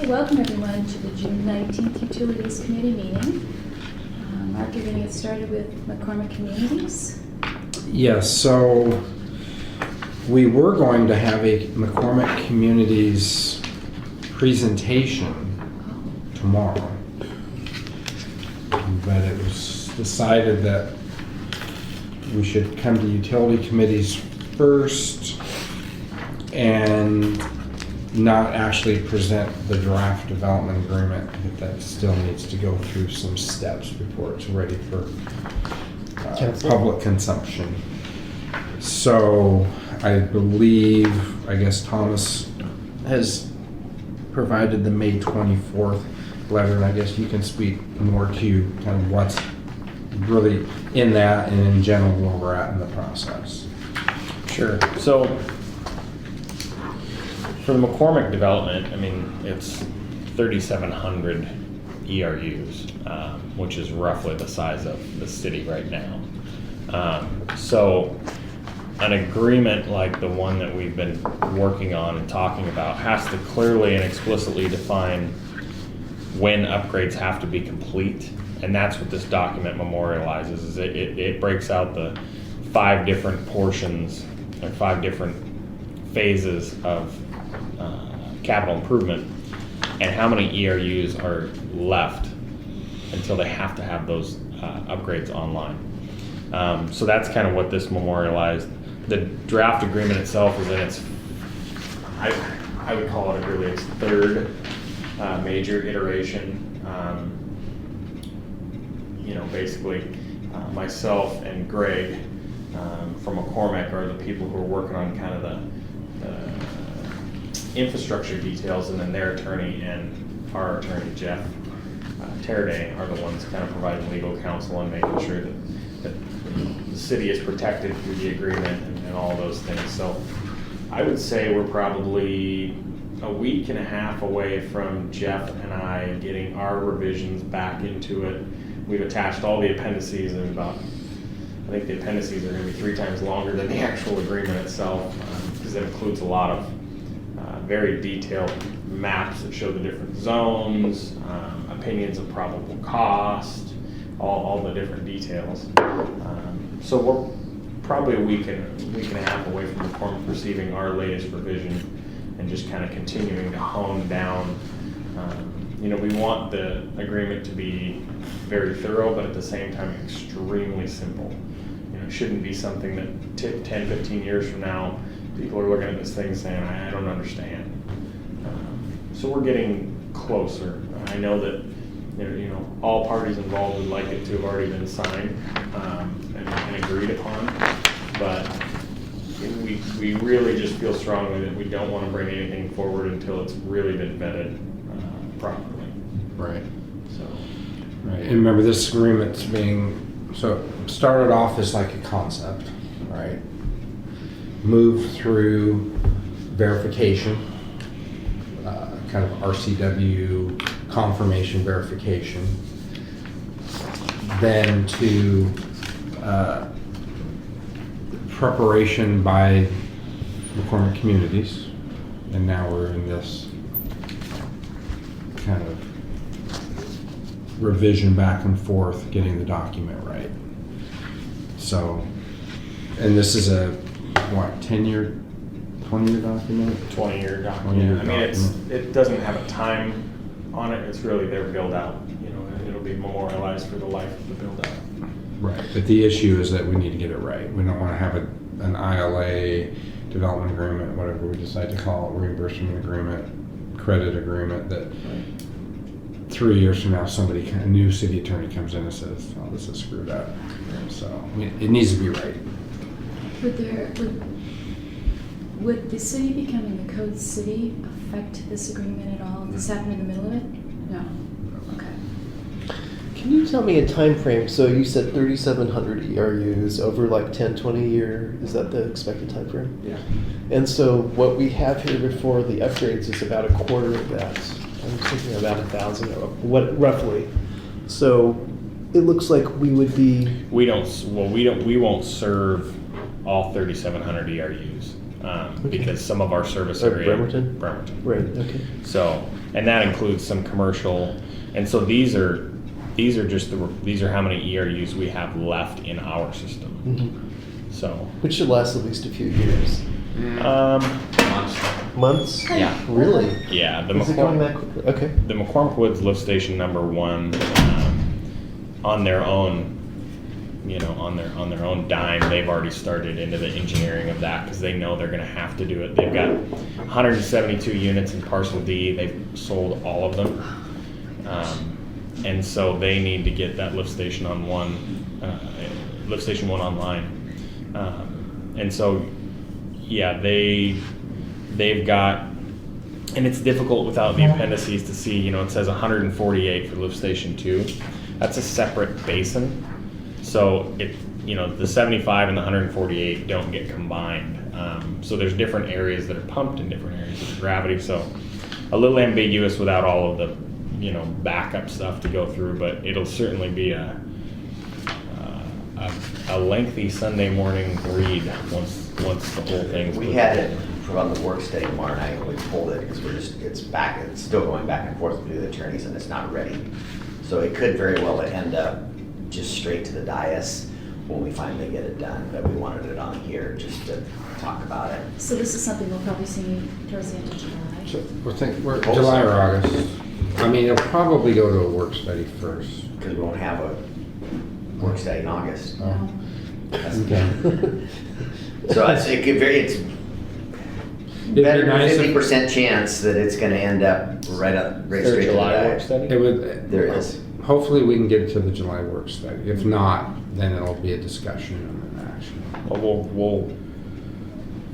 Okay, welcome everyone to the June 19th Utilities Committee meeting. Mark, you're going to get started with McCormick Communities. Yes, so we were going to have a McCormick Communities presentation tomorrow, but it was decided that we should come to utility committees first and not actually present the draft development agreement. That still needs to go through some steps before it's ready for public consumption. So I believe, I guess Thomas has provided the May 24th letter, and I guess you can speak more to kind of what's really in that and in general where we're at in the process. Sure. So for the McCormick development, I mean, it's 3,700 ERUs, which is roughly the size of the city right now. So an agreement like the one that we've been working on and talking about has to clearly and explicitly define when upgrades have to be complete. And that's what this document memorializes. Is it breaks out the 5 different portions or 5 different phases of capital improvement and how many ERUs are left until they have to have those upgrades online. So that's kind of what this memorialized. The draft agreement itself is in its, I would call it really its 3rd major iteration. Basically myself and Greg from McCormick are the people who are working on kind of the infrastructure details, and then their attorney and our attorney, Jeff Teraday, are the ones kind of providing legal counsel and making sure that the city is protected through the agreement and all those things. So I would say we're probably a week and a half away from Jeff and I getting our revisions back into it. We've attached all the appendices, and I think the appendices are going to be 3 times longer than the actual agreement itself, because it includes a lot of very detailed maps that show the different zones, opinions of probable cost, all the different details. So we're probably a week and a half away from McCormick receiving our latest revision and just kind of continuing to hone down. We want the agreement to be very thorough, but at the same time extremely simple. It shouldn't be something that 10, 15 years from now, people are looking at this thing saying, I don't understand. So we're getting closer. I know that all parties involved would like it to have already been signed and agreed upon, but we really just feel strongly that we don't want to bring anything forward until it's really been vetted properly. Right. So. Right, and remember this agreement's started off as like a concept, right? Moved through verification, kind of RCW confirmation verification, then to preparation by McCormick Communities, and now we're in this kind of revision back and forth, getting the document right. So, and this is a 10-year, 20-year document? 20-year document. I mean, it doesn't have a time on it. It's really their build out. It'll be memorialized for the life of the build out. Right, but the issue is that we need to get it right. We don't want to have an ILA, development agreement, whatever we decide to call it, reimbursement agreement, credit agreement, that 3 years from now, a new city attorney comes in and says, "Oh, this is screwed up." So it needs to be right. Would the city becoming the code city affect this agreement at all? Does this happen in the middle of it? No. Okay. Can you tell me a time frame? So you said 3,700 ERUs over like 10, 20 year. Is that the expected time frame? Yeah. And so what we have here before the upgrades is about a quarter of that. I'm thinking about 1,000, what roughly. So it looks like we would be. We won't serve all 3,700 ERUs. Okay. because some of our service area. Bremerton? Bremerton. Right, okay. So, and that includes some commercial, and so these are how many ERUs we have left in our system. Mhm. So, Which should last at least a few years. Months? Yeah. Really? yeah, Is it going that quickly? Okay. the McCormick Woods lift station #1, on their own, on their own dime, they've already started into the engineering of that because they know they're going to have to do it. They've got 172 units in Parcel D. They've sold all of them, and so they need to get that lift station lift station 1 online, and so yeah, they've got. And it's difficult without the appendices to see, it says 148 for lift station 2. That's a separate basin. So the 75 and the 148 don't get combined. So there's different areas that are pumped and different areas of gravity. So a little ambiguous without all of the, backup stuff to go through, but it'll certainly be a lengthy Sunday morning read once the whole thing's. We had it on the work study tomorrow night, and we pulled it because it's still going back and forth with the attorneys, and it's not ready. So it could very well end up just straight to the dais when we finally get it done, but we wanted it on here just to talk about it. So this is something we'll probably see towards the end of July. So we're July or August. I mean, it'll probably go to a work study first. Because we won't have a work study in August. No. Okay. So it's It'd better be than nice if 50% chance that it's gonna end up right Is there a straight to the July work dais. study? it would. There is. Hopefully, we can get it to the July work study. If not, then it'll be a discussion and an action. Well,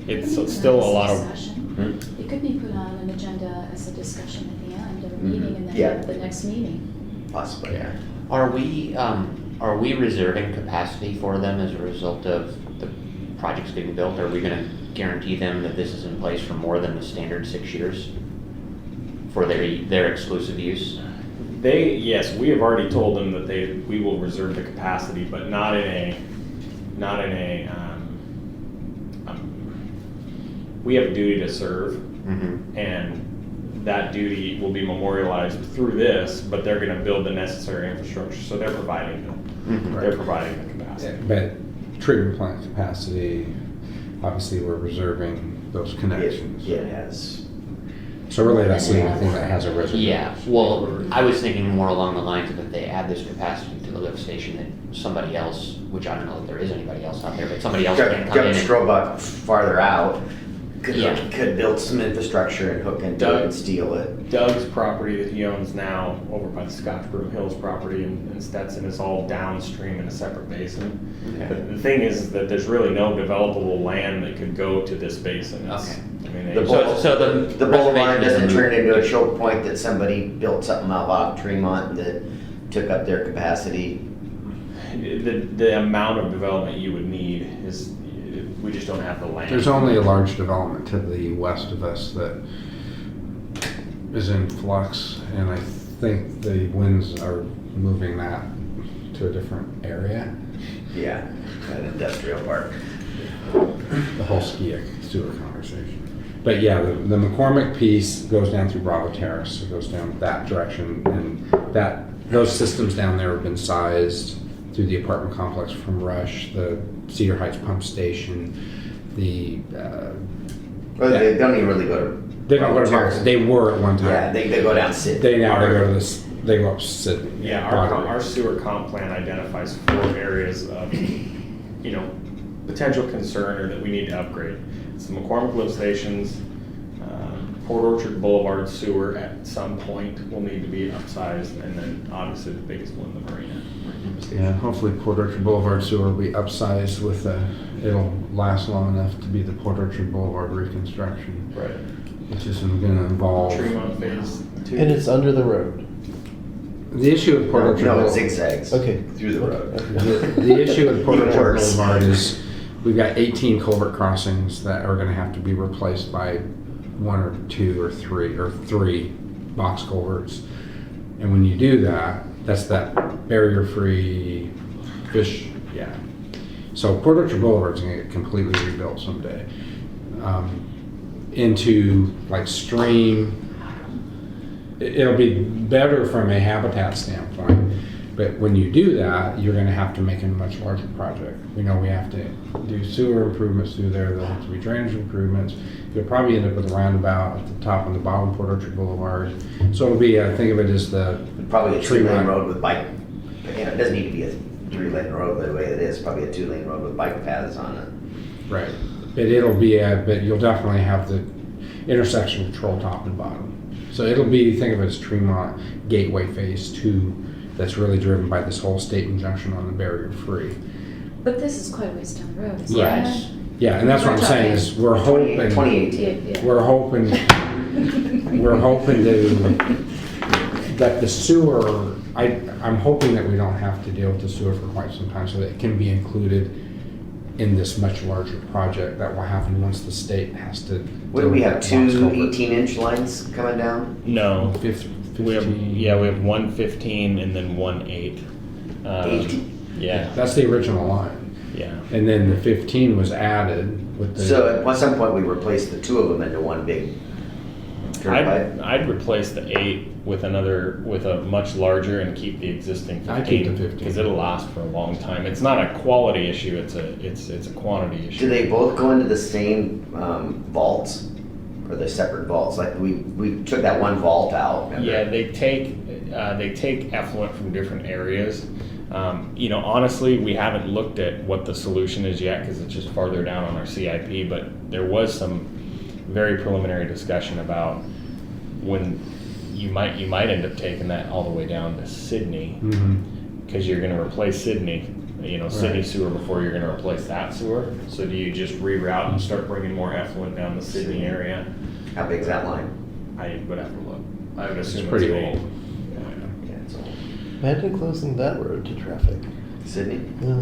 it's Could be still a put on lot as of. discussion. It could be put on an agenda as a discussion at the end of a meeting and then Yeah. have the next meeting. Possibly, yeah. Are we reserving capacity for them as a result of the projects getting built? Are we gonna guarantee them that this is in place for more than the standard 6 years for their exclusive use? Yes, we have already told them that we will reserve the capacity, but not in a we have a duty to serve, Mm-hmm. and that duty will be memorialized through this, but they're gonna build the necessary infrastructure, so they're providing Mhm. they're providing the capacity. But treatment plant capacity, obviously, we're reserving those connections. It has. So really, that's the only thing that has a reservation. Yeah, well, I was thinking more along the lines of if they add this capacity to the lift station, that somebody else, which I don't know if there is anybody else out there, but somebody else can come in and. Strobuck farther out Yeah. could build some infrastructure and hook into it Doug- and steal it. Doug's property that he owns now over by the Scottsboro Hills property in Stetson is all downstream in a separate basin. Okay. But the thing is that there's really no developable land that could go to this basin. Okay. The So the boulevard reservation is doesn't a turn moot into a point. choke point that somebody built something out of Tremont that took up their capacity. The amount of development you would need is, we just don't have the land. There's only a large development to the west of us that is in flux, and I think the winds are moving that to a different area. Yeah, an industrial park. The whole ski sewer conversation. But yeah, the McCormick piece goes down through Bravo Terrace. It goes down that direction, and those systems down there have been sized through the apartment complex from Rush, the Cedar Heights pump station, Well, they don't even really go to. they don't go to Terrace. Bravo. They were at one time. Yeah, they go down Sid. They now they go to this. They go up Sydney. Yeah, our sewer comp plan identifies 4 areas of, potential concern or that we need to upgrade. It's the McCormick lift stations, Port Orchard Boulevard sewer at some point will need to be upsized, and then obviously the biggest one, the marina. Yeah, hopefully Port Orchard Boulevard sewer will be upsized with it'll last long enough to be the Port Orchard Boulevard reconstruction, Right. which is going to involve. Tremont phase 2. And it's under the road. The issue with Port Orchard No, it Boulevard. zigzags. Okay. Through the road. The issue with Port Even Orchard worse. Boulevard is we've got 18 culvert crossings that are going to have to be replaced by 1 or 2 or 3 box culverts. And when you do that, that's that barrier-free fish. Yeah. So Port Orchard Boulevard's going to get completely rebuilt someday. into like stream. It'll be better from a habitat standpoint, but when you do that, you're gonna have to make a much larger project. We know we have to do sewer improvements through there, there'll have to be drainage improvements. You'll probably end up with a roundabout at the top and the bottom of Port Orchard Boulevard. So it'll be, think of it as the, Probably a Tree two-lane line. road with bike, it doesn't need to be a three-lane road the way it is, probably a two-lane road with bike paths on it. right. But it'll be, but you'll definitely have the intersection control top and bottom. So it'll be, think of it as Tremont Gateway Phase 2, that's really driven by this whole state injunction on the barrier free. But this is quite a ways down the road, isn't Yes. it? Yeah, and that's what I'm saying is we're hoping, 2018. Yeah. we're hoping to, that the sewer, I'm hoping that we don't have to deal with the sewer for quite some time so that it can be included in this much larger project that will happen once the state has to. What do we have, deal with two that box culvert. 18-inch lines coming down? No, Fif- we have, 15. yeah, we have one 15 and then one 8. 8? Yeah, That's the original line. yeah. And then the 15 was added with the. So at some point, we replaced the two of them into one big turnpike? I'd replace the 8 with a much larger and keep the existing 15. I'd keep the 15. Because it'll last for a long time. It's not a quality issue, it's a quantity issue. Do they both go into the same vaults? Or they're separate vaults? Like we took that one vault out. remember? Yeah, they take effluent from different areas. Honestly, we haven't looked at what the solution is yet because it's just farther down on our CIP, but there was some very preliminary discussion about when you might end up taking that all the way down to Sydney Mhm. because you're going to replace Sydney, Sydney Right. sewer before you're going to replace that sewer. So do you just reroute and start bringing more effluent down the Sydney area? How big's that line? I would have to look. I would assume pretty big. old. Yeah, it's old. Imagine closing that road to traffic. Sydney? Yeah.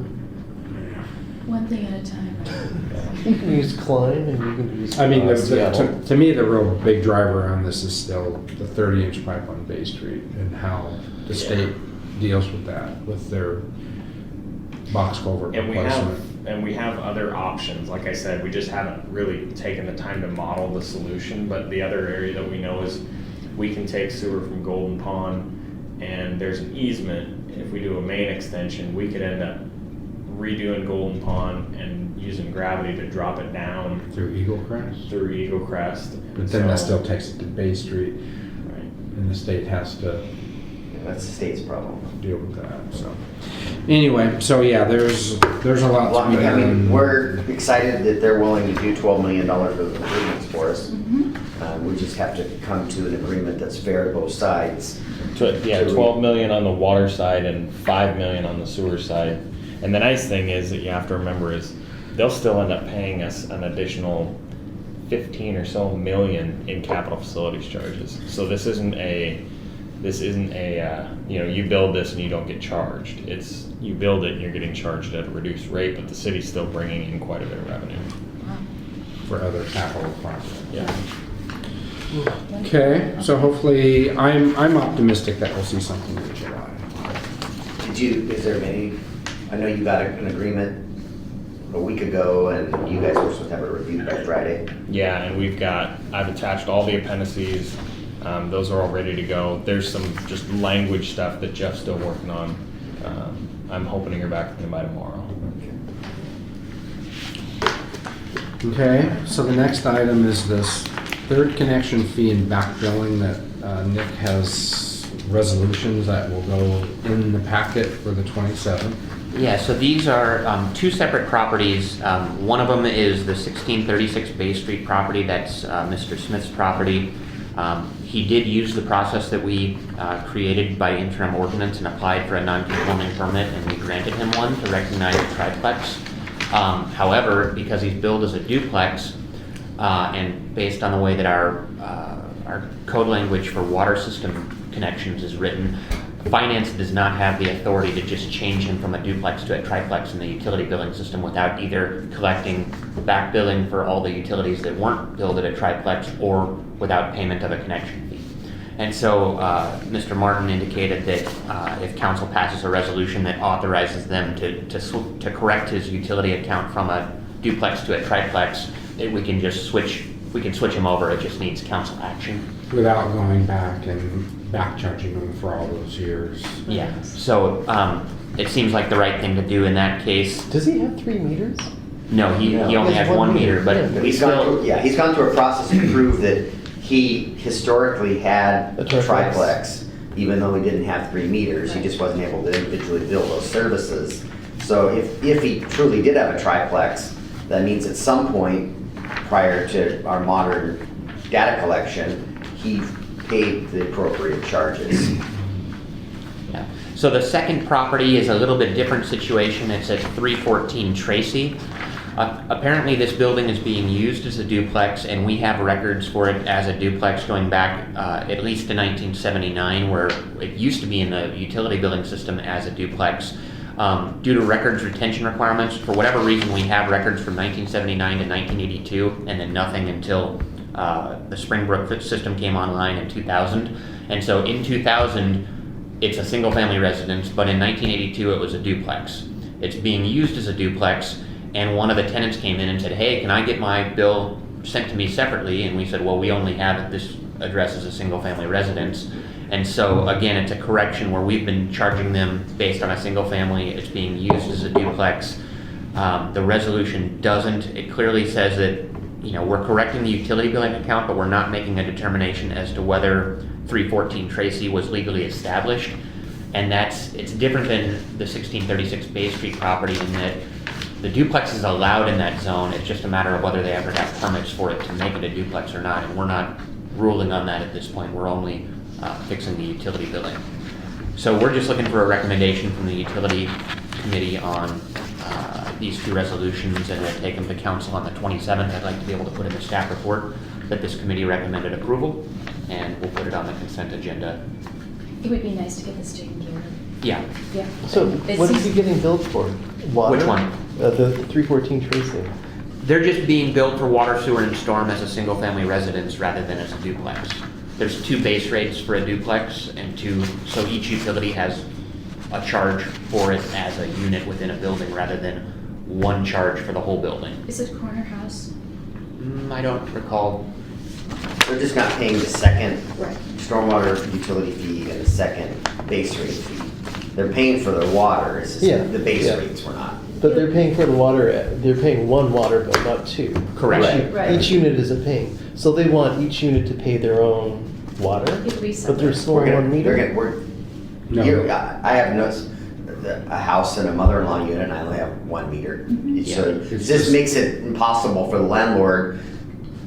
One thing at a time, right? You can use Klein and you can use. I mean, Seattle. to me, the real big driver on this is still the 30-inch pipe on Bay Street and how the state deals with that, with their box culvert And replacement. we have other options. Like I said, we just haven't really taken the time to model the solution, but the other area that we know is we can take sewer from Golden Pond and there's an easement. If we do a main extension, we could end up redoing Golden Pond and using gravity to drop it down Through Eagle Crest. through Eagle Crest. But then that So- still takes it to Bay Street, Right. and the state has to Yeah, that's the state's problem. deal with that, so. Anyway, so yeah, there's a lot Well, to be I mean, done. we're excited that they're willing to do $12 million worth of improvements for us. Mhm. We just have to come to an agreement that's fair to both sides. Yeah, 12 million on the water side and 5 million on the sewer side. And the nice thing is that you have to remember is they'll still end up paying us an additional 15 or so million in capital facilities charges. So this isn't a you build this and you don't get charged. It's you build it and you're getting charged at a reduced rate, but the city's still bringing in quite a bit of revenue. Wow. For other capital projects. Yeah. Okay, so hopefully, I'm optimistic that we'll see something in July. Is there many, I know you got an agreement a week ago and you guys were supposed to have it reviewed by Friday. Yeah, and I've attached all the appendices. Those are all ready to go. There's some just language stuff that Jeff's still working on. I'm hoping to hear back from him by tomorrow. Okay, so the next item is this third connection fee and back billing that Nick has resolutions that will go in the packet for the 27th. Yeah, so these are two separate properties. One of them is the 1636 Bay Street property. That's Mr. Smith's property. He did use the process that we created by interim ordinance and applied for a non-conforming permit, and we granted him one to recognize a triplex. However, because he's billed as a duplex, and based on the way that our code language for water system connections is written, finance does not have the authority to just change him from a duplex to a triplex in the utility billing system without either collecting back billing for all the utilities that weren't billed at a triplex or without payment of a connection fee. And so Mr. Martin indicated that if council passes a resolution that authorizes them to correct his utility account from a duplex to a triplex, we can just switch them over, it just needs council action. Without going back and back charging them for all those years. Yeah, so, it seems like the right thing to do in that case. Does he have 3 meters? No, he only has 1 meter, but Yeah. He's gone through a process to prove that he historically had A a triplex. triplex, even though he didn't have 3 meters, he just wasn't able to individually bill those services. So if he truly did have a triplex, that means at some point prior to our modern data collection, he paid the appropriate charges. Yeah. So the second property is a little bit different situation. It's at 314 Tracy. Apparently this building is being used as a duplex, and we have records for it as a duplex going back at least to 1979, where it used to be in the utility billing system as a duplex. Due to records retention requirements, for whatever reason, we have records from 1979 to 1982, and then nothing until the Springbrook system came online in 2000. And so in 2000, it's a single-family residence, but in 1982, it was a duplex. It's being used as a duplex, and one of the tenants came in and said, hey, can I get my bill sent to me separately? And we said, well, we only have this address as a single-family residence. And so, again, it's a correction where we've been charging them based on a single family. It's being used as a duplex. The resolution doesn't. It clearly says that, we're correcting the utility billing account, but we're not making a determination as to whether 314 Tracy was legally established. And it's different than the 1636 Bay Street property in that the duplex is allowed in that zone. It's just a matter of whether they ever got permits for it to make it a duplex or not. And we're not ruling on that at this point. We're only fixing the utility billing. So we're just looking for a recommendation from the utility committee on these 2 resolutions, and we'll take them to council on the 27th. I'd like to be able to put in the staff report that this committee recommended approval, and we'll put it on the consent agenda. It would be nice to get this taken care of. Yeah. Yeah. So It what is seems- he getting billed for? Water? Which one? The 314 Tracy. They're just being billed for water, sewer, and storm as a single-family residence rather than as a duplex. There's 2 base rates for a duplex and 2, so each utility has a charge for it as a unit within a building rather than one charge for the whole building. Is it corner house? I don't recall. They're just not paying the second Right. stormwater utility fee and the second base rate fee. They're paying for their water, it's just Yeah, the base yeah. rates were not. But they're paying for the water, they're paying 1 water bill, not 2. Correct. Right. Each unit isn't paying. So they want each unit to pay their own water? It'd be But they're separate. storing 1 meter? No. I have noticed a house and a mother-in-law unit, and I only have 1 meter. So It's this just- makes it impossible for the landlord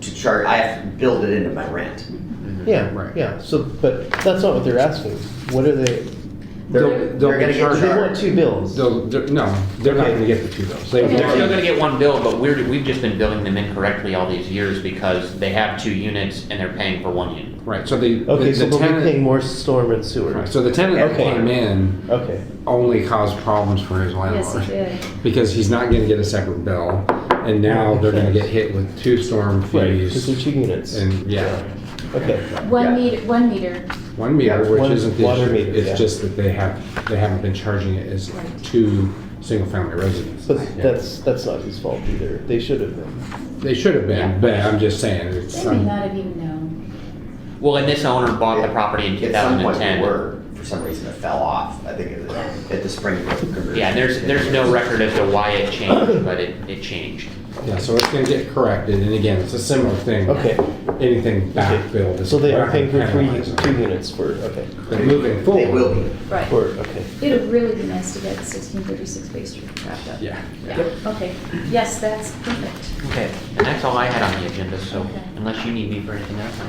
to charge, I have to build it into my rent. Yeah, Right. yeah, so, but that's not what they're asking. What are they, They'll They're gonna be get charged. they want 2 bills. No, they're not gonna get the 2 bills. They're still gonna get 1 bill, but we've just been billing them incorrectly all these years because they have 2 units and they're paying for 1 unit. Right, so the Okay, so the but we're paying tenant, more storm and sewer. right, so the tenant that Okay. came in Okay, only caused problems for his Yes, landlord. it did. Because he's not gonna get a separate bill, and now they're gonna get hit with 2 storm right, because they're fees. 2 units. And, yeah, Okay, One Yeah. meter, 1 meter. 1 meter, Yeah, which one isn't the water issue. meter, It's yeah. just that they haven't been charging it as Right. 2 single-family residences. but Yeah. that's not his fault either. They should have been. They should have Yeah. been, but I'm just saying, it's, They may not have even known. Well, and this owner bought the property in At some point 2010. we were, for some reason it fell off, I think at the Springbrook conversion. Yeah, there's no record as to why it changed, but it changed. yeah, so it's gonna get corrected, and again, it's a similar thing. Okay. Anything back billed is. So they are not paying for gonna 2 penalize them. units for, okay. But moving forward. They will be. Right. For, okay. It'd really be nice to get 1636 Bay Street wrapped up. Yeah. Yeah, okay. Yes, that's perfect. Okay, and that's all I had on the agenda, so Okay. unless you need me for anything else,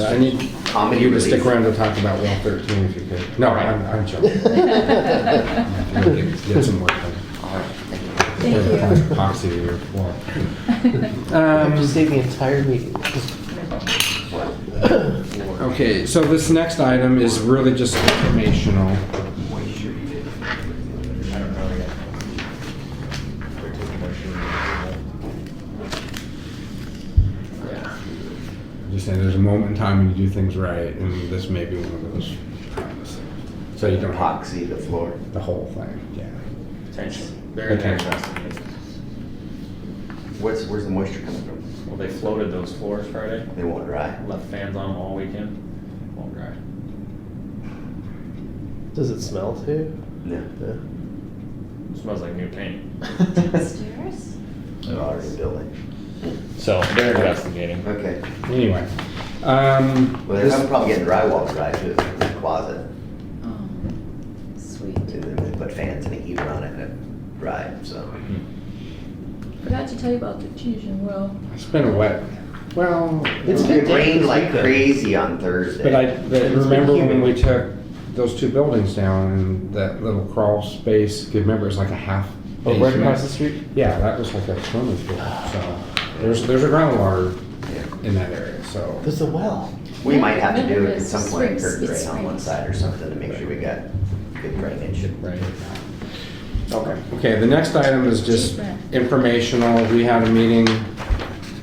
I need Comedy you to stick relief. around to talk about Well 13 if you could. No, All right. I'm joking. Get some work done. all right, thank you. Thank you. Epoxy to your floor. I have to stay the entire meeting. Okay, so this next item is really just informational. I don't know yet. They're taking motion. Just saying, there's a moment in time when you do things right, and this may be one of those times. So you don't have Epoxy the floor. the whole thing, yeah. Potentially. Very Okay. interesting. Where's the moisture coming from? Well, they floated those floors Friday, They won't dry. left fans on them all weekend, won't dry. Does it smell too? No. Yeah. Smells like new paint. Downstairs? They're already building. So they're investigating. Okay. Anyway. Well, they're this- having problem getting drywall dry too, in the closet. Oh, sweet. And then they put fans and a heater on it and it dried, so. Forgot to tell you about the fusion well. It's been wet. Well, It's been It rained damp like this weekend. crazy on Thursday. but been remember when humid. we took those two buildings down and that little crawl space, you remember it was like a half Oh, right basement? across the street? Yeah, that was like a swimming pool, so there's a groundwater Yeah. in that area, so. There's a well. We might have to do Remember it at it's some point, springs, curtain it's drain on one springs. side or something to make sure we got good drainage. Right. Okay. Okay, the next item is just informational. We had a meeting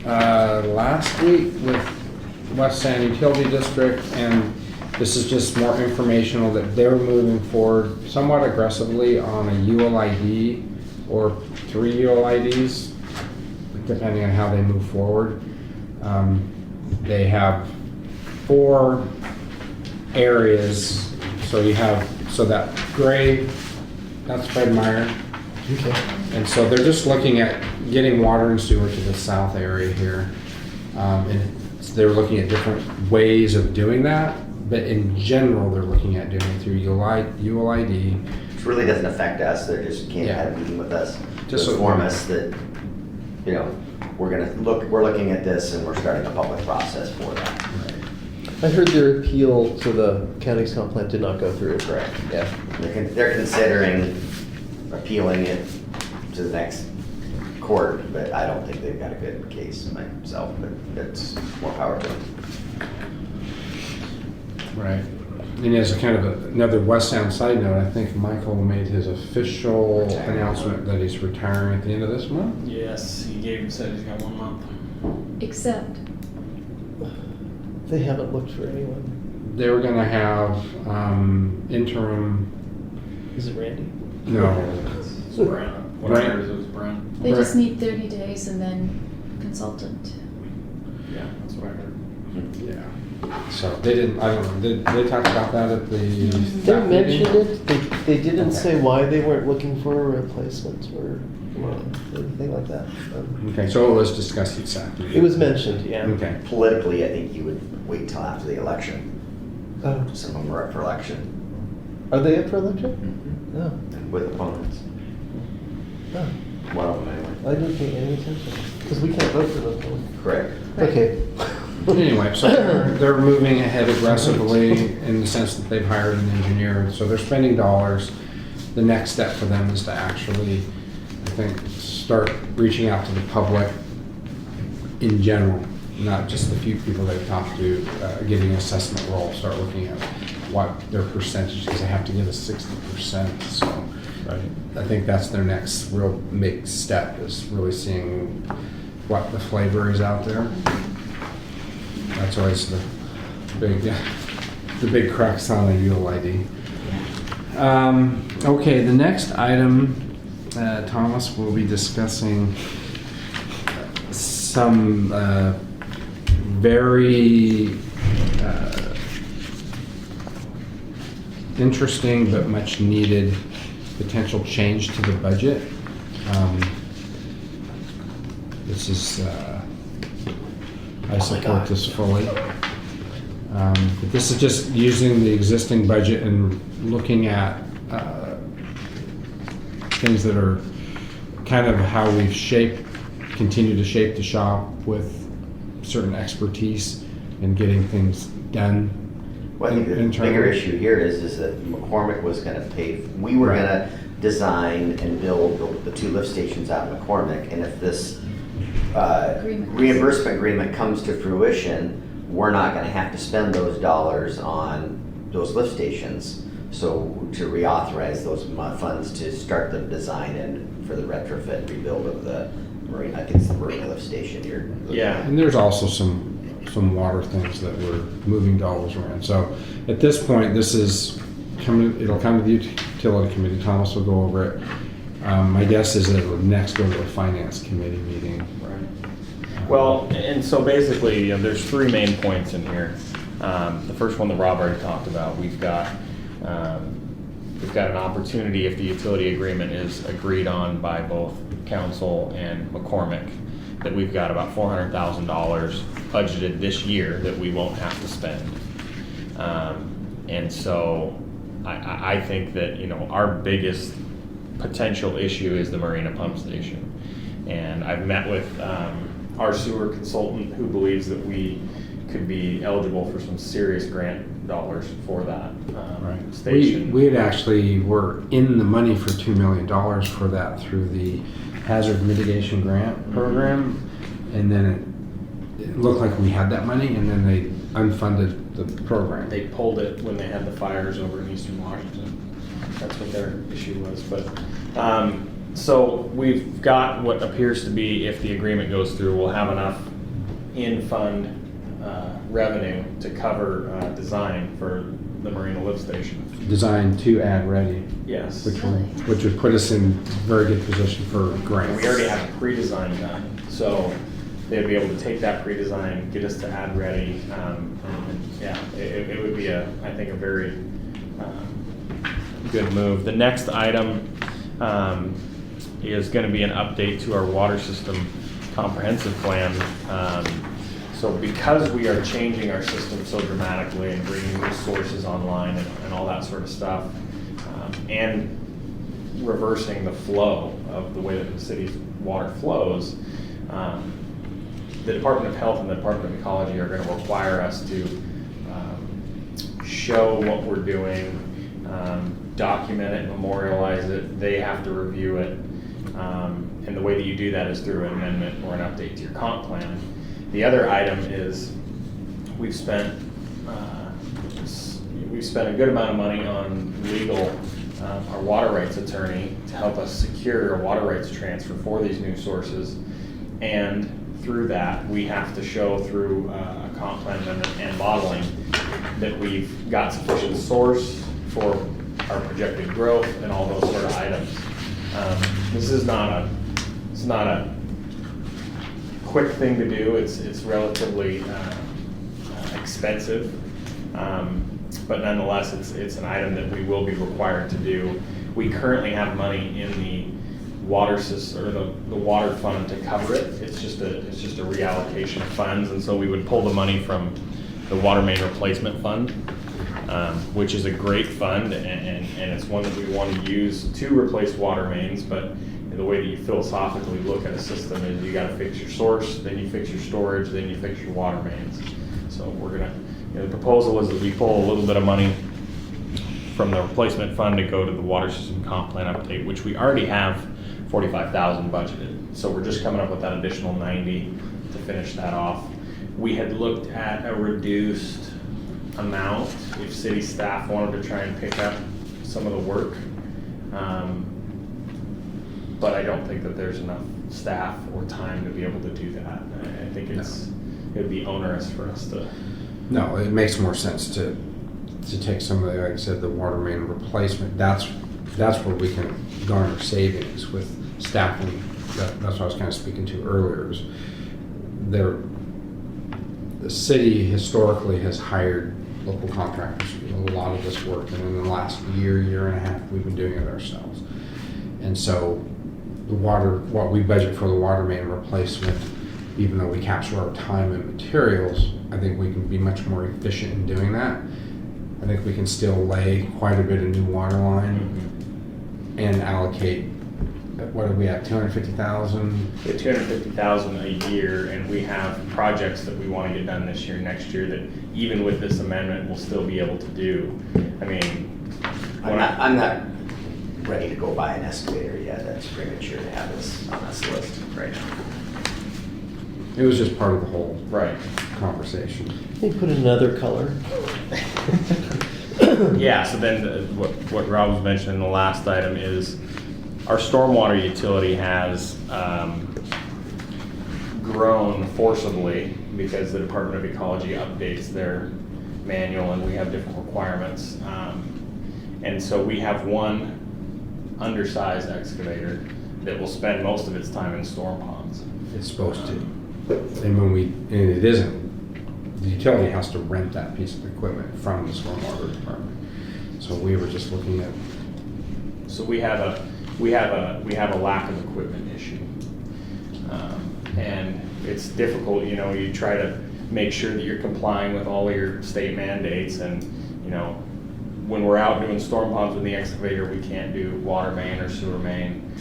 last week with West Sand Utility District, and this is just more informational that they're moving forward somewhat aggressively on a ULID or 3 ULIDs, depending on how they move forward. They have 4 areas, so that gray, that's Fred Meyer. Okay. And so they're just looking at getting water and sewer to the south area here. And they're looking at different ways of doing that, but in general, they're looking at doing it through ULID. Which really doesn't affect us, they just came and had a meeting with us to Just so- inform us that, we're looking at this and we're starting a public process for that. I heard their appeal to the county's comp plan did not go through. Correct. Yeah. They're considering appealing it to the next court, but I don't think they've got a good case myself, but that's more power to them. Right. And as a kind of another West Sound side note, I think Michael made his official announcement that he's retiring at the end of this month. Yes, said he's got 1 month. Except, They haven't looked for anyone. They were gonna have interim, Is it Randy? no, It's Brent. What I Brent. heard is it was Brent. they Right. just need 30 days and then consultant. Yeah, that's what I heard. yeah. So they didn't, I don't know, did they talk about that at the? They staff meeting? mentioned it. They didn't Okay. say why they weren't looking for a replacement or anything like that. Okay, so it was discussed this afternoon. It was mentioned, yeah. Okay, Politically, I think you would wait till after the election. Oh, Some of them are up for election are they up for election? No. with opponents. Oh, One of them anyway. I didn't pay any attention because we can't vote for them. can we? Correct. Right. Okay. anyway, so they're moving ahead aggressively in the sense that they've hired an engineer, so they're spending dollars. The next step for them is to actually, I think, start reaching out to the public in general, not just the few people they've talked to, getting an assessment roll, start looking at what their percentage, because they have to get a 60%, so. Right. I think that's their next real big step, is really seeing what the flavor is out there. That's always the big crux on a ULID. Okay, the next item, Thomas will be discussing some very interesting but much needed potential change to the budget. This is, I support this fully. But this is just using the existing budget and looking at things that are kind of how we've continue to shape the shop with certain expertise and getting things done. Well, I think the internally. bigger issue here is that McCormick was gonna pay, we were Right. gonna design and build the 2 lift stations out in McCormick, and if this Agreement. reimbursement agreement comes to fruition, we're not gonna have to spend those dollars on those lift stations. So to reauthorize those funds to start the design and for the retrofit rebuild of the marina, I think it's the marina lift station here. Yeah. And there's also some water things that we're moving dollars around. So at this point, this is coming, it'll come to the utility committee. Thomas will go over it. My guess is it'll next go to a finance committee meeting. Right. Well, and so basically, there's three main points in here. The first one that Rob already talked about, we've got an opportunity if the utility agreement is agreed on by both council and McCormick, that we've got about $400,000 budgeted this year that we won't have to spend. And so I think that, our biggest potential issue is the Marina Pump Station. And I've met with our sewer consultant who believes that we could be eligible for some serious grant dollars for that station. We had actually were in the money for $2 million for that through the hazard mitigation grant program. And then it looked like we had that money, and then they unfunded the program. They pulled it when they had the fires over in eastern Washington. That's what their issue was. But so we've got what appears to be, if the agreement goes through, we'll have enough in-fund revenue to cover design for the Marina Lift Station. Designed to add ready, Yes. which would put us in very good position for And grants. we already have a pre-design done, so they'd be able to take that pre-design, get us to ad ready. And yeah, it would be I think a very good move. The next item is going to be an update to our water system comprehensive plan. So because we are changing our system so dramatically and bringing new sources online and all that sort of stuff, and reversing the flow of the way that the city's water flows, the Department of Health and the Department of Ecology are going to require us to show what we're doing, document it, memorialize it. They have to review it. And the way that you do that is through an amendment or an update to your comp plan. The other item is we've spent a good amount of money on legal, our water rights attorney to help us secure a water rights transfer for these new sources. And through that, we have to show through a comp plan amendment and modeling that we've got sufficient source for our projected growth and all those sort of items. This is not a quick thing to do. It's relatively expensive, but nonetheless, it's an item that we will be required to do. We currently have money in the water system or the water fund to cover it. It's just a reallocation of funds, and so we would pull the money from the water main replacement fund, which is a great fund, and it's one that we want to use to replace water mains. But the way that you philosophically look at a system is you got to fix your source, then you fix your storage, then you fix your water mains. So we're gonna, the proposal is that we pull a little bit of money from the replacement fund to go to the water system comp plan update, which we already have $45,000 budgeted. So we're just coming up with that additional 90 to finish that off. We had looked at a reduced amount if city staff wanted to try and pick up some of the work. But I don't think that there's enough staff or time to be able to do that. I think it would be onerous for us to. No, it makes more sense to take some of the, like I said, the water main replacement. That's where we can garner savings with staffing. That's what I was kind of speaking to earlier. Is the city historically has hired local contractors to do a lot of this work, and in the last year and a half, we've been doing it ourselves. And so what we budget for the water main replacement, even though we capture our time and materials, I think we can be much more efficient in doing that. I think we can still lay quite a bit of new water line and allocate, what are we at, 250,000? We have 250,000 a year, and we have projects that we want to get done this year, next year, that even with this amendment, we'll still be able to do. I mean, I'm not ready to go buy an excavator yet. That's premature to have this on this list right now. It was just part of the whole right. conversation. They put another color. Yeah, so then what Rob was mentioning, the last item is our stormwater utility has grown forcibly because the Department of Ecology updates their manual and we have different requirements. And so we have one undersized excavator that will spend most of its time in storm ponds. It's supposed to. And and it isn't, the utility has to rent that piece of equipment from the stormwater department. So we were just looking at, So we have a lack of equipment issue. And it's difficult, you know, you try to make sure that you're complying with all of your state mandates and, you know, when we're out doing storm ponds with the excavator, we can't do water main or sewer main,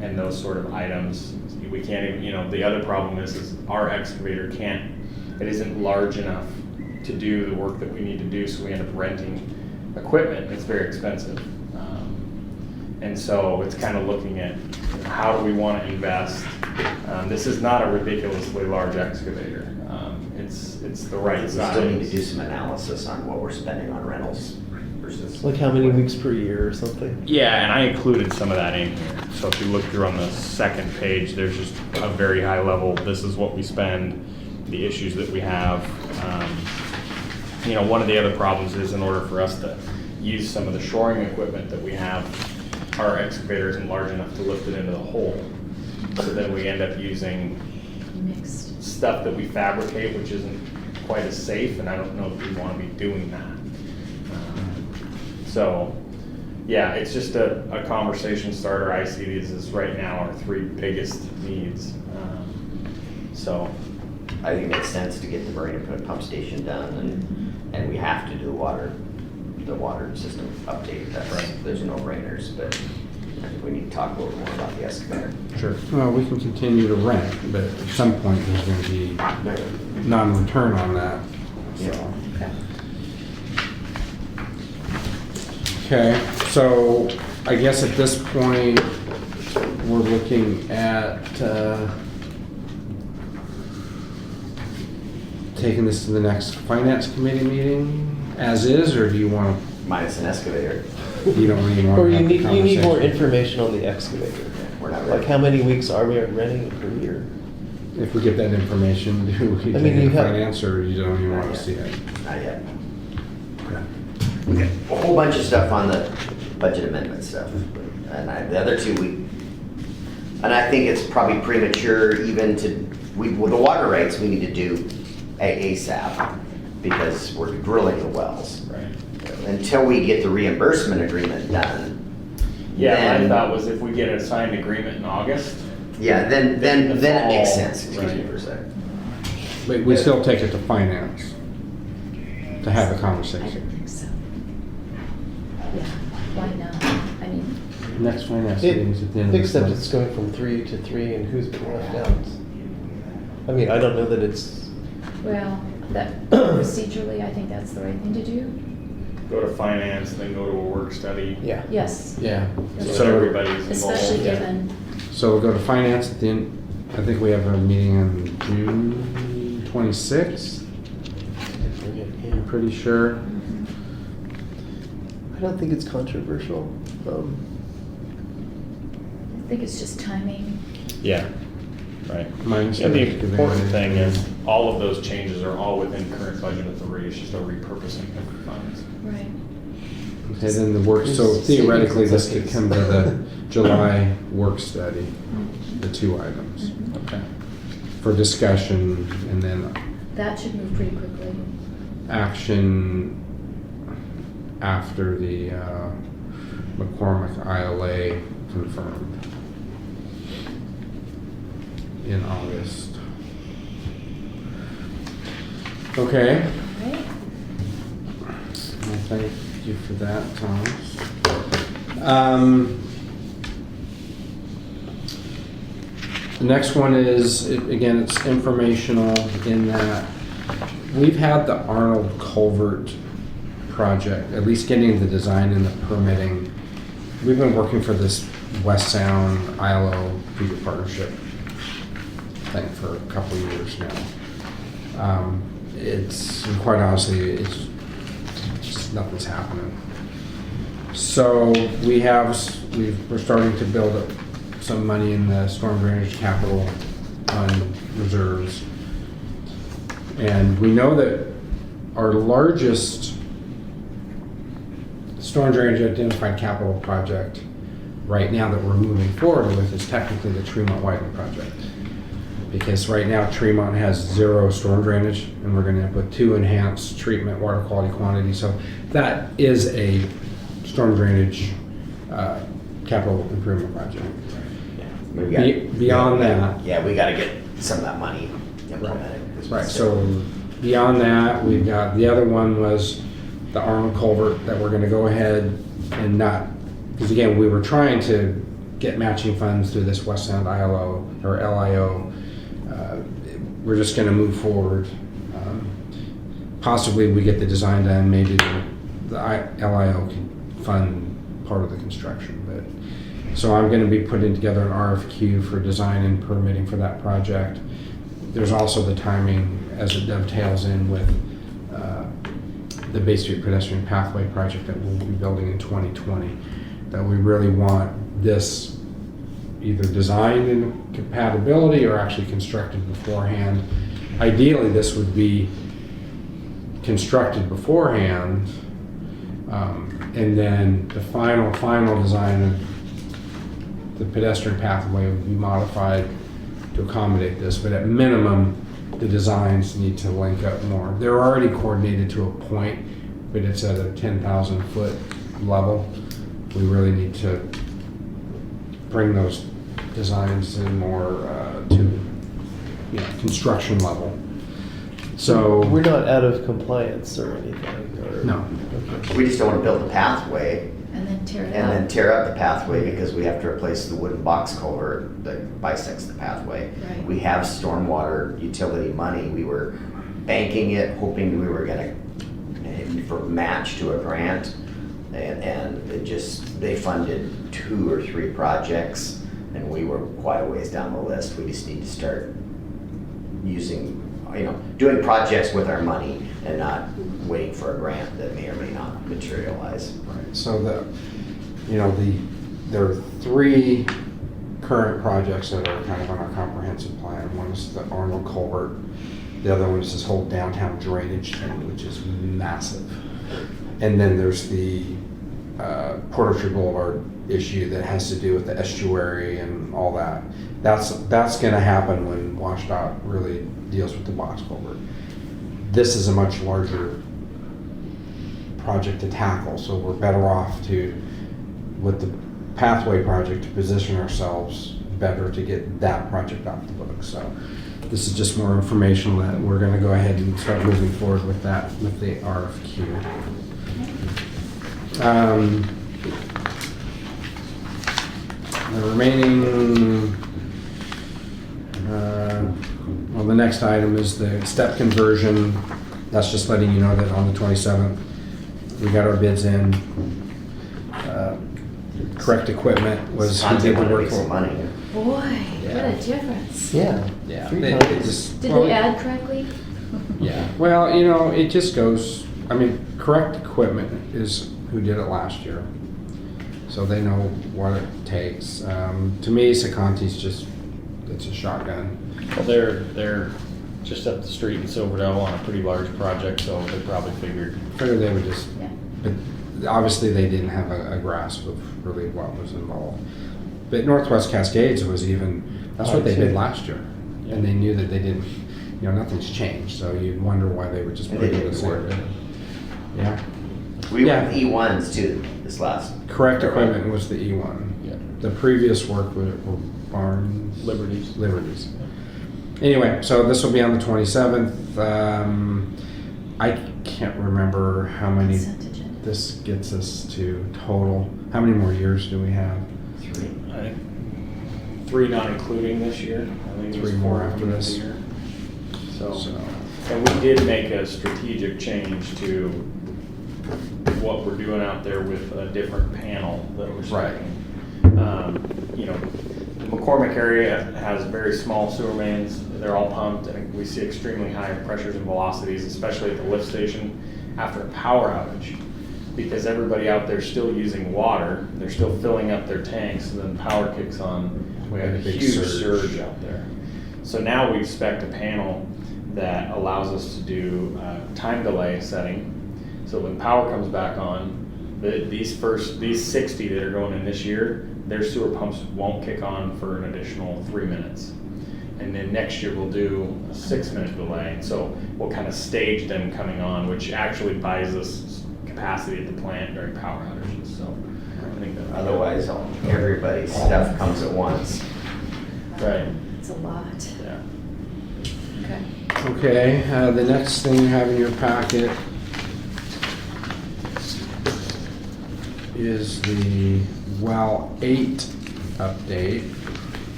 and those sort of items. We can't even, you know, the other problem is our excavator it isn't large enough to do the work that we need to do, so we end up renting equipment. It's very expensive. And so it's kind of looking at how do we want to invest. This is not a ridiculously large excavator. It's the right We size. still need to do some analysis on what we're spending on rentals versus. Like how many weeks per year or something? Yeah, and I included some of that in here. So if you look through on the second page, there's just a very high level, this is what we spend, the issues that we have. You know, one of the other problems is in order for us to use some of the shoring equipment that we have, our excavator isn't large enough to lift it into the hole. So then we end up using Mixed. stuff that we fabricate, which isn't quite as safe, and I don't know if we want to be doing that. So, yeah, it's just a conversation starter. I see these as right now our three biggest needs. So, I think it makes sense to get the Marina pump station done, and we have to do the water system update. There's no-brainers, but I think we need to talk a little more about the excavator. sure. well, we can continue to rent, but at some point there's going to be non-return on that. So. Okay. Okay, so I guess at this point, we're looking at taking this to the next finance committee meeting as is, or do you want Minus an excavator. to, you don't even want Or to you have the need more conversation? information on the excavator. We're not Like ready. how many weeks are we renting it per year? If we get that information, do we I take mean, it you to have- finance, or you don't even want to see it? Not yet. We got a whole bunch of stuff on the budget amendment stuff, and the other two, and I think it's probably premature even with the water rights, we need to do ASAP, because we're drilling the wells. Right. Until we get the reimbursement agreement done. Yeah, my then- thought was if we get a signed agreement in August. Yeah, then it makes fall, sense, excuse me right. for a second. But we still take it to finance to have a I conversation. don't think so. Yeah, why not? I mean, Next finance meeting is at the end of this Except month. it's going from 3 to 3 and who's been left out? I mean, I don't know that it's, well, that procedurally, I think that's the right thing to do. Go to finance, then go to a work study. yeah. Yes, Yeah, So so, everybody's especially involved. given, so we'll go to finance at the end, I think we have a meeting on June 26th, I'm pretty sure. I don't think it's controversial. I think it's just timing. Yeah, right. Mine's Yeah, the gonna be important thing is all of those changes are all within current budget authority. It's just a repurposing of funds. Right. Okay, then the work, so theoretically, this could come to the July work study, the two items, Okay. for discussion, and then That should move pretty quickly. action after the McCormick ILA confirmed in August. Okay, Right? well, thank you for that, Thomas. The next one is, again, it's informational in that we've had the Arnold Culvert project, at least getting the design and the permitting. We've been working for this West Sound ILO Peter Partnership thing for a couple of years now. It's, quite honestly, it's just nothing's happening. So we're starting to build up some money in the storm drainage capital fund reserves. And we know that our largest storm drainage identified capital project right now that we're moving forward with is technically the Tremont Widening project. Because right now Tremont has 0 storm drainage, and we're gonna end up with 2 enhanced treatment water quality quantity. So that is a storm drainage capital improvement project. We got- Beyond that, Yeah, we gotta get some of that money implemented. right, so beyond that, we've got, the other one was the Arnold culvert that we're gonna go ahead and not, because again, we were trying to get matching funds through this West Sound ILO or LIO. We're just gonna move forward. Possibly we get the design done, maybe the LIO can fund part of the construction, but. So I'm gonna be putting together an RFQ for design and permitting for that project. There's also the timing as it dovetails in with the Bay Street pedestrian pathway project that we'll be building in 2020. That we really want this either designed in compatibility or actually constructed beforehand. Ideally, this would be constructed beforehand, and then the final design of the pedestrian pathway would be modified to accommodate this, but at minimum, the designs need to link up more. They're already coordinated to a point, but it's at a 10,000 foot level. We really need to bring those designs in more to construction level. So We're not out of compliance or anything, or? No. Okay. We just don't wanna build the pathway And then tear it and then out. tear up the pathway because we have to replace the wooden box culvert that bisects the pathway. Right. We have stormwater utility money. We were banking it, hoping we were gonna, for match to a grant. And it just, they funded 2 or 3 projects and we were quite a ways down the list. We just need to start using, doing projects with our money and not waiting for a grant that may or may not materialize. Right, so there are 3 current projects that are kind of on our comprehensive plan. One is the Arnold culvert. The other one is this whole downtown drainage thing, which is massive. And then there's the Porter Tree Boulevard issue that has to do with the estuary and all that. That's gonna happen when WashDOT really deals with the box culvert. This is a much larger project to tackle, so we're better off with the pathway project, to position ourselves better to get that project off the books. So this is just more information that we're gonna go ahead and start moving forward with that, with the RFQ. The remaining, the next item is the step conversion. That's just letting you know that on the 27th, we got our bids in. Correct Equipment was who Conte did the wanna work make some for. money. Boy, what a difference. Yeah. Yeah, 3 they times. just- Did well, they add correctly? Yeah, well, it just goes, Correct Equipment is who did it last year. So they know what it takes. To me, Sacanti's it's a shotgun. Well, they're just up the street in Silverdale on a pretty large project, so they probably figured. Figured they would just, Yeah. but obviously they didn't have a grasp of really what was involved. But Northwest Cascades was that's what they did last year. And they knew that they didn't, nothing's changed, so you'd wonder why they would just And put they it in did the good work. same. Yeah. We Yeah. went E1s too this last. Correct Equipment was the E1. Yeah. The previous work were Barnes. Liberties. Liberties. Anyway, so this will be on the 27th. I can't remember how many Consent agenda. this gets us to total. How many more years do we have? 3. I think 3 not including this year. I think it was 3 more 4 after this. year. So, So, and we did make a strategic change to what we're doing out there with a different panel that we're starting. The McCormick area has very small sewer mains. They're all pumped, and we see extremely high pressures and velocities, especially at the lift station after a power outage. Because everybody out there is still using water, they're still filling up their tanks, and then power kicks on. We have a Big huge surge. surge out there. So now we expect a panel that allows us to do time delay setting. So when power comes back on, these 60 that are going in this year, their sewer pumps won't kick on for an additional 3 minutes. And then next year we'll do a 6-minute delay. So we'll kind of stage them coming on, which actually buys us capacity at the plant during power outages. So I think that Otherwise, everybody's stuff comes at once. right. It's a lot. Yeah. Okay. Okay, the next thing you have in your packet is the well 8 update.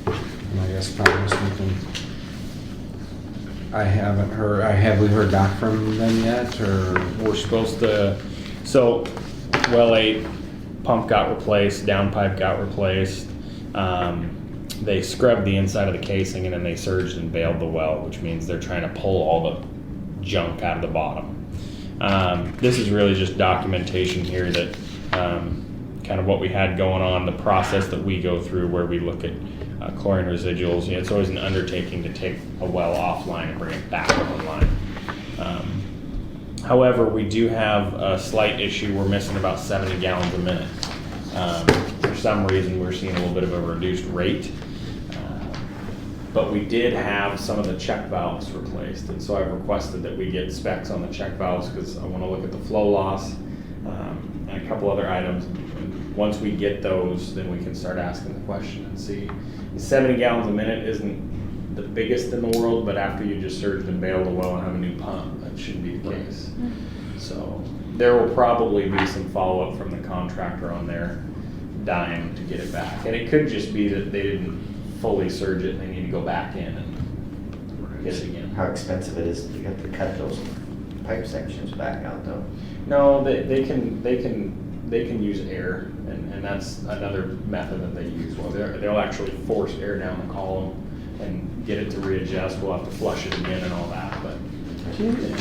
And I guess probably something I haven't heard. Have we heard back from them yet, or? We're supposed to, so well 8 pump got replaced, downpipe got replaced. They scrubbed the inside of the casing and then they surged and bailed the well, which means they're trying to pull all the junk out of the bottom. This is really just documentation here that kind of what we had going on, the process that we go through where we look at chlorine residuals. You know, it's always an undertaking to take a well offline and bring it back online. However, we do have a slight issue. We're missing about 70 gallons a minute. For some reason, we're seeing a little bit of a reduced rate. But we did have some of the check valves replaced, and so I've requested that we get specs on the check valves because I want to look at the flow loss and a couple other items. And once we get those, then we can start asking the question and see. 70 gallons a minute isn't the biggest in the world, but after you just surged and bailed a well and have a new pump, that shouldn't be the case. So there will probably be some follow-up from the contractor on their dime to get it back. And it could just be that they didn't fully surge it and they need to go back in and get it again. How expensive it is, you have to cut those pipe sections back out though. No, they can use air, and that's another method that they use. Well, they'll actually force air down the column and get it to readjust. We'll have to flush it again and all that, but yeah.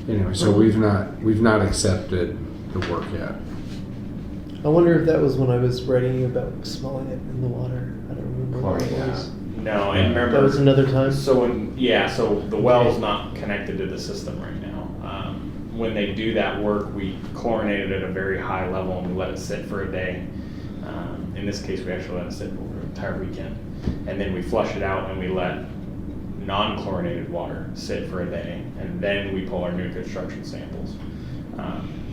Anyway, so we've not accepted the work yet. I wonder if that was when I was writing you about smelling it in the water. I don't remember what it was. No, and remember That was another time? So so the well's not connected to the system right now. When they do that work, we chlorinate it at a very high level and we let it sit for a day. In this case, we actually let it sit over an entire weekend. And then we flush it out and we let non-chlorinated water sit for a day. And then we pull our new construction samples.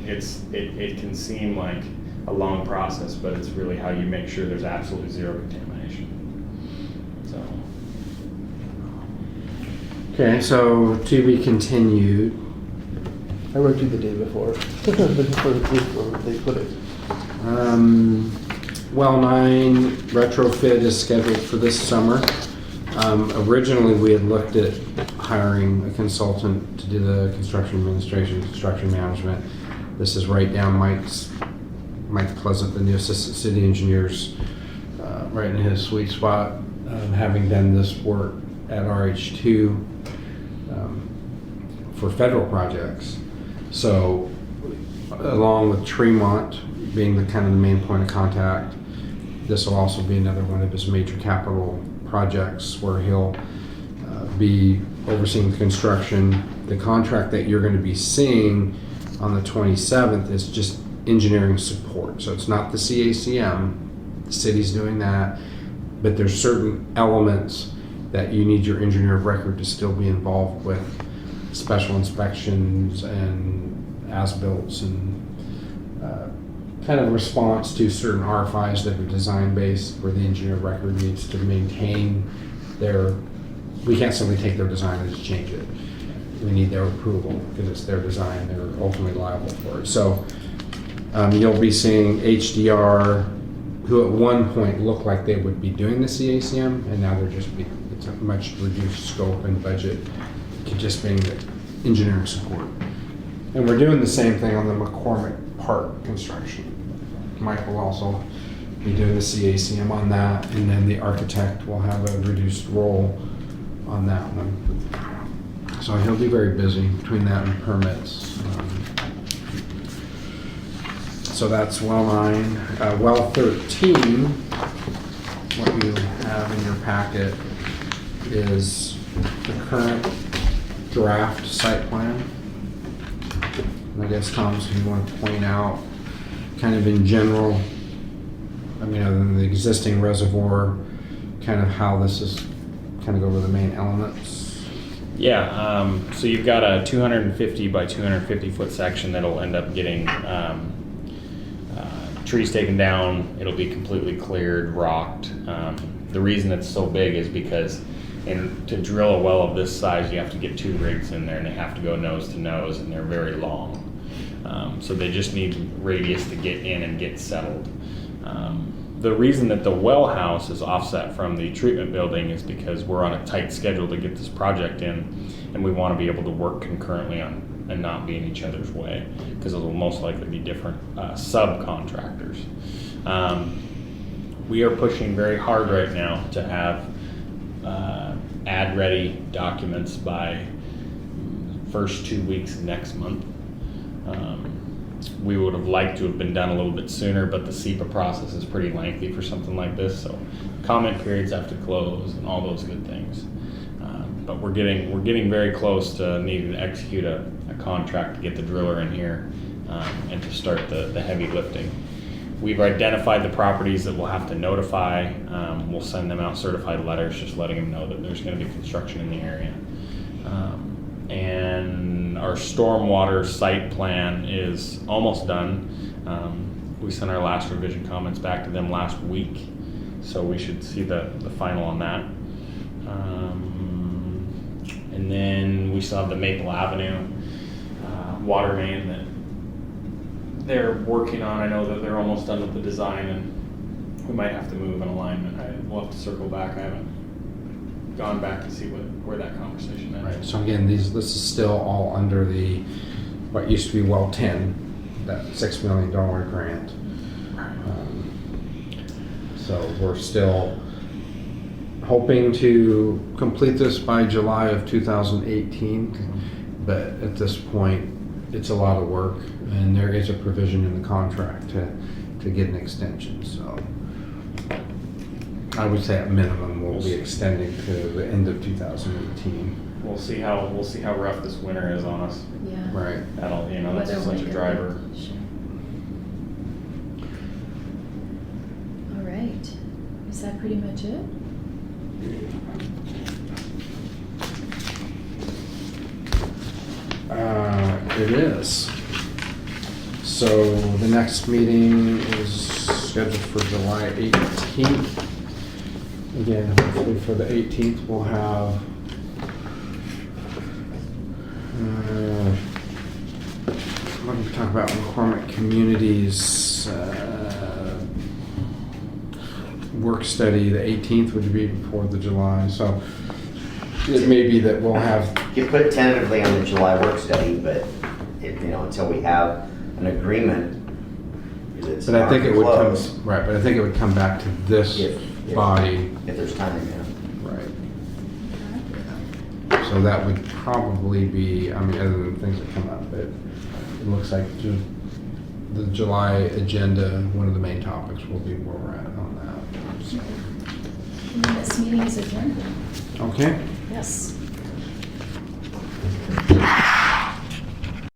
It can seem like a long process, but it's really how you make sure there's absolutely zero contamination. So. Okay, so to be continued. I wrote you the day before. Before they put it. Well 9 retrofit is scheduled for this summer. Originally, we had looked at hiring a consultant to do the construction administration, construction management. This is right down Mike Pleasant, the new assistant city engineer's, right in his sweet spot, having done this work at RH2 for federal projects. So, along with Tremont being the kind of the main point of contact, this will also be another one of his major capital projects where he'll be overseeing the construction. The contract that you're going to be seeing on the 27th is just engineering support. So it's not the CACM, the city's doing that, but there's certain elements that you need your engineer of record to still be involved with, special inspections and as-builts and kind of response to certain RFIs that are design-based where the engineer of record needs to maintain we can't simply take their design and just change it. We need their approval because it's their design, they're ultimately liable for it. So you'll be seeing HDR, who at one point looked like they would be doing the CACM, and now it's a much reduced scope and budget to just being the engineering support. And we're doing the same thing on the McCormick Park construction. Mike will also be doing the CACM on that, and then the architect will have a reduced role on that one. So he'll be very busy between that and permits. So that's well 9. Well 13, what you have in your packet is the current draft site plan. And I guess, Thomas, if you want to point out kind of in general I mean, other than the existing reservoir, kind of how this is, kind of go over the main elements? Yeah, so you've got a 250 by 250 foot section that'll end up getting trees taken down. It'll be completely cleared, rocked. The reason it's so big is because to drill a well of this size, you have to get 2 rigs in there, and they have to go nose to nose, and they're very long. So they just need radius to get in and get settled. The reason that the well house is offset from the treatment building is because we're on a tight schedule to get this project in, and we want to be able to work concurrently on and not be in each other's way, because those will most likely be different subcontractors. We are pushing very hard right now to have ad-ready documents by first 2 weeks of next month. We would have liked to have been done a little bit sooner, but the SEPA process is pretty lengthy for something like this, so comment periods have to close and all those good things. But we're getting very close to needing to execute a contract to get the driller in here and to start the heavy lifting. We've identified the properties that we'll have to notify. We'll send them out certified letters just letting them know that there's going to be construction in the area. And our stormwater site plan is almost done. We sent our last revision comments back to them last week, so we should see the final on that. And then we still have the Maple Avenue water main that they're working on. I know that they're almost done with the design, and we might have to move an alignment. We'll have to circle back. I haven't gone back to see where that conversation is. Right, so again, this is still all under what used to be Well 10, that $6 million grant. So we're still hoping to complete this by July of 2018, but at this point, it's a lot of work, and there is a provision in the contract to get an extension, so I would say at minimum we'll be extending to the end of 2018. We'll see how rough this winter is on us. Yeah. Right. That'll that's Weather such will a make driver. Sure. All right. Is that pretty much it? It is. So the next meeting is scheduled for July 18th. Again, hopefully for the 18th we'll have what did we talk about? McCormick Communities work study. The 18th would be before the July, so it may be that we'll have. You put it tentatively on the July work study, but until we have an agreement, it's But I think it would come, close. right, but I think it would come back to this If- body. If there's time, Right. So that would probably be, I mean, other than things that come up, but it looks like the July agenda, one of the main topics will be where we're at on that. So, And this meeting is adjourned. okay, Yes.